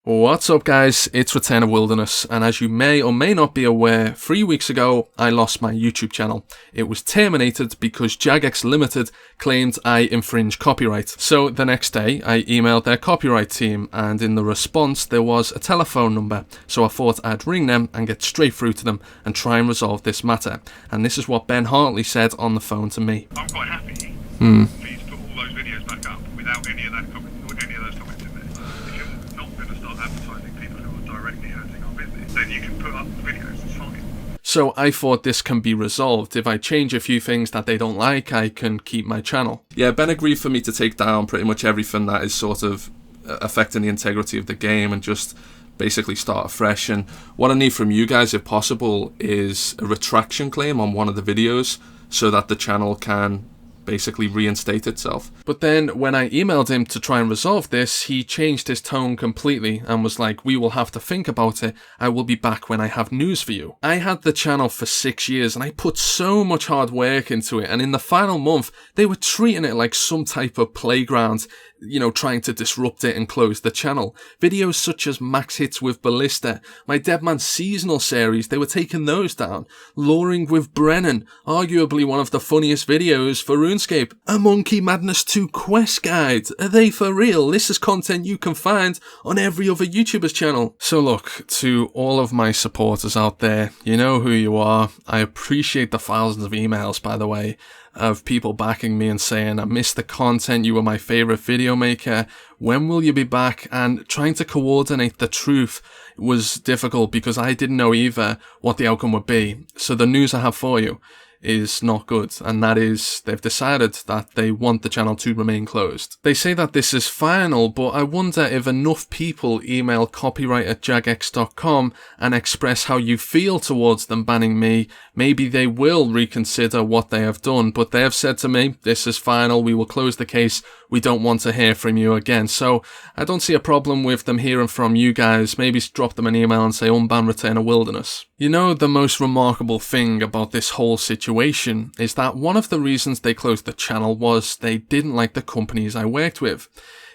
What's up guys, it's Return of Wilderness, and as you may or may not be aware, 3 weeks ago I lost my YouTube channel. It was terminated because Jagex Limited claimed I infringed copyright. So the next day I emailed their copyright team, and in the response there was a telephone number, so I thought I'd ring them and get straight through to them and try and resolve this matter. And this is what Ben Hartley said on the phone to me. I'm quite happy for you to put all those videos back up without any of those comments in there. If you're not going to start advertising people who are directly hurting our business, then you can put up the videos, it's fine. So I thought this can be resolved. If I change a few things that they don't like, I can keep my channel. Yeah, Ben agreed for me to take down pretty much everything that is sort of affecting the integrity of the game and just basically start afresh. And what I need from you guys, if possible, is a retraction claim on one of the videos so that the channel can basically reinstate itself. But then when I emailed him to try and resolve this, he changed his tone completely and was like, "We will have to think about it. I will be back when I have news for you." I had the channel for 6 years and I put so much hard work into it, and in the final month they were treating it like some type of playground, you know, trying to disrupt it and close the channel. Videos such as Max Hits with Ballista, my Deadman seasonal series, they were taking those down. Luring with Brennan, arguably one of the funniest videos for RuneScape. A Monkey Madness 2 quest guide. Are they for real? This is content you can find on every other YouTuber's channel. So look, to all of my supporters out there, you know who you are. I appreciate the thousands of emails, by the way, of people backing me and saying, "I missed the content, you were my favourite video maker, when will you be back?" And trying to coordinate the truth was difficult because I didn't know either what the outcome would be. So the news I have for you is not good, and that is they've decided that they want the channel to remain closed. They say that this is final, but I wonder if enough people email copyright@jagex.com and express how you feel towards them banning me, maybe they will reconsider what they have done. But they have said to me, "This is final, we will close the case, we don't want to hear from you again." So I don't see a problem with them hearing from you guys. Maybe drop them an email and say unban Return of Wilderness. You know, the most remarkable thing about this whole situation is that one of the reasons they closed the channel was they didn't like the companies I worked with.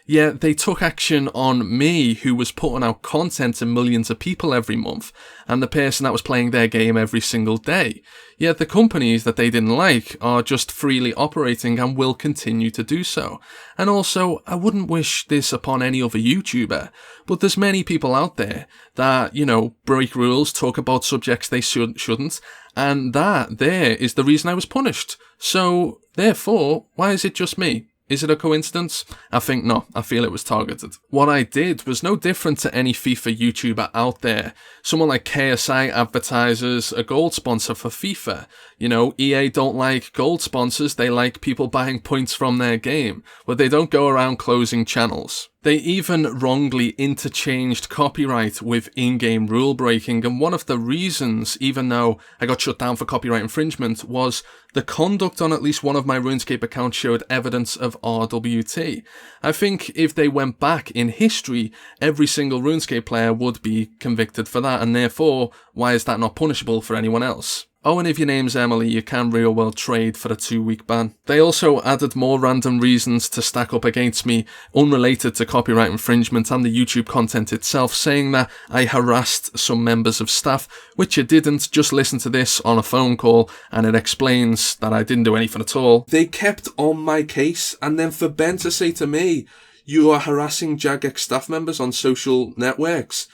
Yeah, they took action on me, who was putting out content to millions of people every month, and the person that was playing their game every single day. Yet the companies that they didn't like are just freely operating and will continue to do so. And also, I wouldn't wish this upon any other YouTuber, but there's many people out there that, you know, break rules, talk about subjects they shouldn't, and that there is the reason I was punished. So, therefore, why is it just me? Is it a coincidence? I think not. I feel it was targeted. What I did was no different to any FIFA YouTuber out there. Someone like KSI advertises a gold sponsor for FIFA. You know, EA don't like gold sponsors, they like people buying points from their game, but they don't go around closing channels. They even wrongly interchanged copyright with in-game rule breaking, and one of the reasons, even though I got shut down for copyright infringement, was the conduct on at least one of my RuneScape accounts showed evidence of RWT. I think if they went back in history, every single RuneScape player would be convicted for that, and therefore, why is that not punishable for anyone else? Oh, and if your name's Emily, you can real world trade for a 2-week ban. They also added more random reasons to stack up against me, unrelated to copyright infringement and the YouTube content itself, saying that I harassed some members of staff, which I didn't. Just listen to this on a phone call and it explains that I didn't do anything at all. They kept on my case, and then for Ben to say to me, "You are harassing Jagex staff members on social networks."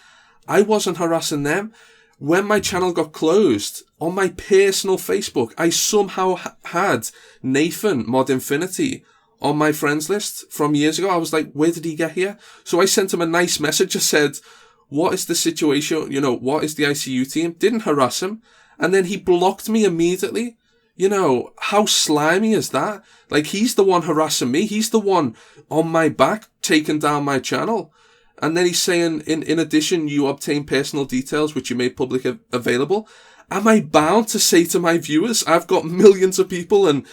I wasn't harassing them. When my channel got closed, on my personal Facebook, I somehow had Nathan Mod Infinity on my friends list from years ago. I was like, where did he get here? So I sent him a nice message. I said, "What is the situation? You know, what is the ICU team?" Didn't harass him. And then he blocked me immediately. You know, how slimy is that? Like, he's the one harassing me. He's the one on my back taking down my channel. And then he's saying, in addition, you obtain personal details which you made public available. am I bound to say to my viewers, I've got millions of people and,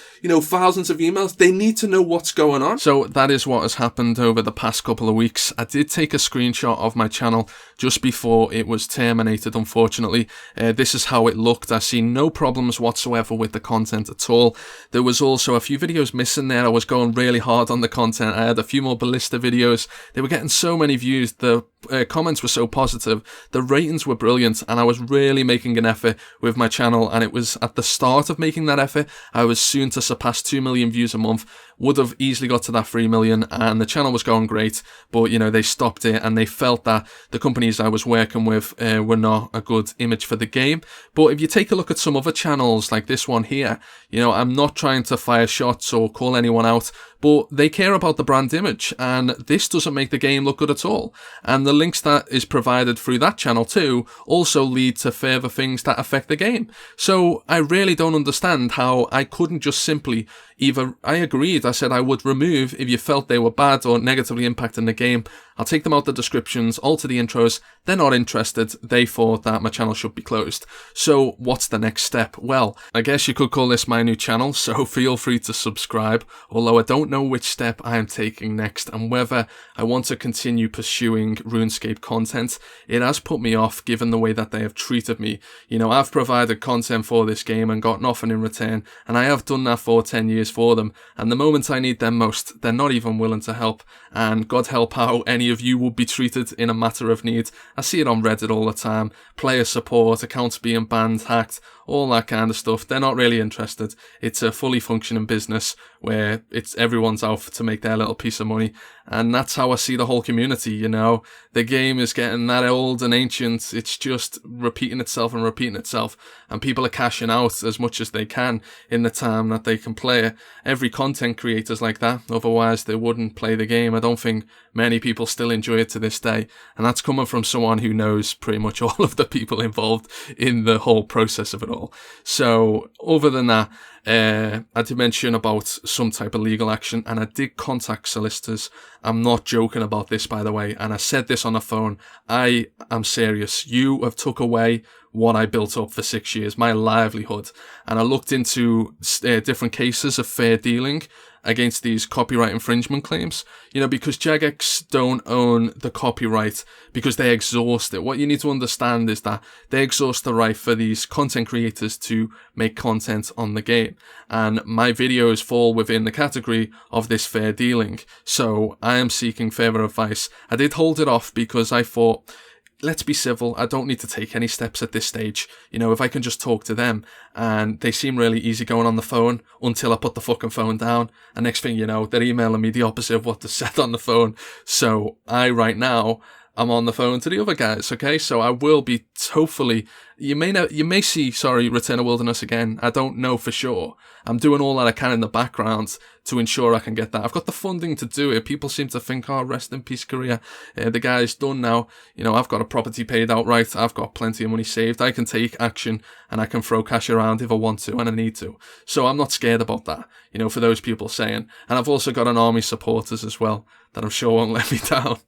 thousands of emails, they need to know what's going on? So that is what has happened over the past couple of weeks. I did take a screenshot of my channel just before it was terminated, unfortunately. This is how it looked. I see no problems whatsoever with the content at all. There was also a few videos missing there. I was going really hard on the content. I had a few more ballista videos. They were getting so many views. The comments were so positive. The ratings were brilliant, and I was really making an effort with my channel, and it was at the start of making that effort. I was soon to surpass 2 million views a month, would have easily got to that 3 million, and the channel was going great, but they stopped it, and they felt that the companies I was working with were not a good image for the game. But if you take a look at some other channels like this one here, I'm not trying to fire shots or call anyone out, but they care about the brand image, and this doesn't make the game look good at all. And the links that is provided through that channel too also lead to further things that affect the game. So I really don't understand how I couldn't just simply I agreed, I said I would remove if you felt they were bad or negatively impacting the game. I'll take them out the descriptions, alter the intros. They're not interested. They thought that my channel should be closed. So what's the next step? Well, I guess you could call this my new channel, so feel free to subscribe, although I don't know which step I am taking next and whether I want to continue pursuing RuneScape content. It has put me off given the way that they have treated me. I've provided content for this game and got nothing in return, and I have done that for 10 years for them, and the moment I need them most, they're not even willing to help, and God help how any of you would be treated in a matter of need. I see it on Reddit all the time, player support, accounts being banned, hacked, all that kind of stuff. They're not really interested. It's a fully functioning business where everyone's out to make their little piece of money, and that's how I see the whole community. The game is getting that old and ancient. It's just repeating itself, and people are cashing out as much as they can in the time that they can play it. Every content creator's like that, otherwise they wouldn't play the game. I don't think many people still enjoy it to this day, and that's coming from someone who knows pretty much all of the people involved in the whole process of it all. So other than that, I did mention about some type of legal action, and I did contact solicitors. I'm not joking about this, by the way, and I said this on the phone. I am serious. You have took away what I built up for 6 years, my livelihood, and I looked into different cases of fair dealing against these copyright infringement claims, because Jagex don't own the copyright because they exhaust it. What you need to understand is that they exhaust the right for these content creators to make content on the game, and my videos fall within the category of this fair dealing. So I am seeking further advice. I did hold it off because I thought, let's be civil. I don't need to take any steps at this stage. If I can just talk to them, and they seem really easygoing on the phone until I put the fucking phone down. And next thing you know, they're emailing me the opposite of what they said on the phone. So right now, I'm on the phone to the other guys, okay? So I will be, hopefully, you may see, Return of Wilderness again. I don't know for sure. I'm doing all that I can in the background to ensure I can get that. I've got the funding to do it. People seem to think, rest in peace career. The guy's done now. I've got a property paid outright. I've got plenty of money saved. I can take action and I can throw cash around if I want to and I need to. So I'm not scared about that, for those people saying. And I've also got an army supporters as well that I'm sure won't let me down.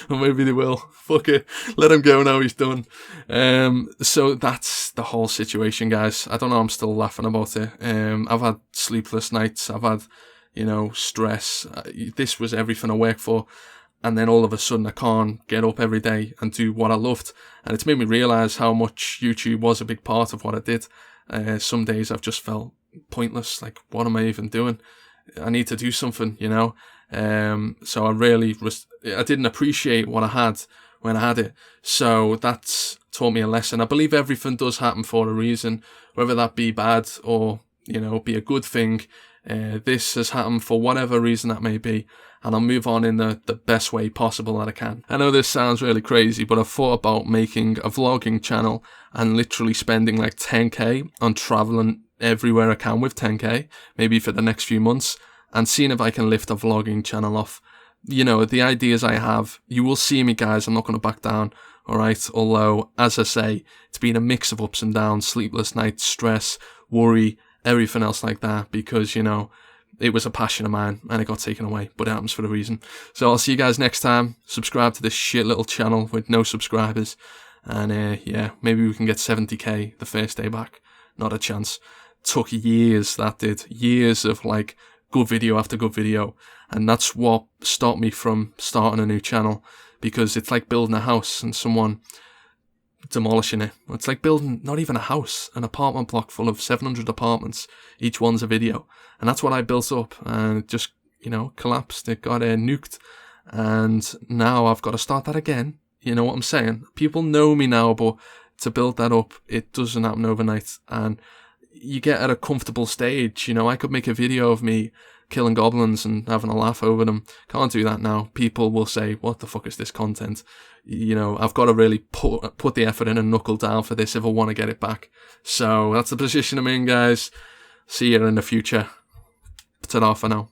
Or maybe they will. Fuck it. Let him go now he's done. So that's the whole situation, guys. I don't know, I'm still laughing about it. I've had sleepless nights. I've had, stress. This was everything I worked for. And then all of a sudden I can't get up every day and do what I loved. And it's made me realise how much YouTube was a big part of what I did. Some days I've just felt pointless. Like, what am I even doing? I need to do something, So I didn't appreciate what I had when I had it. So that's taught me a lesson. I believe everything does happen for a reason, whether that be bad or, be a good thing. This has happened for whatever reason that may be, and I'll move on in the best way possible that I can. I know this sounds really crazy, but I've thought about making a vlogging channel and literally spending like 10k on traveling everywhere I can with 10k, maybe for the next few months, and seeing if I can lift a vlogging channel off. The ideas I have, you will see me, guys. I'm not going to back down, alright? Although, as I say, it's been a mix of ups and downs, sleepless nights, stress, worry, everything else like that, because, it was a passion of mine and it got taken away, but it happens for a reason. So I'll see you guys next time. Subscribe to this shit little channel with no subscribers, And yeah, maybe we can get 70k the first day back. Not a chance. Took years, that did. Years of like good video after good video. And that's what stopped me from starting a new channel, because it's like building a house and someone demolishing it. It's like building not even a house, an apartment block full of 700 apartments. Each one's a video. And that's what I built up, and it just, you know, collapsed. It got nuked. And now I've got to start that again. You know what I'm saying? People know me now, but to build that up, it doesn't happen overnight. And you get at a comfortable stage. You know, I could make a video of me killing goblins and having a laugh over them. Can't do that now. People will say, what the fuck is this content? You know, I've got to really put the effort in and knuckle down for this if I want to get it back. So that's the position I'm in, guys. See you in the future. Ta-da for now.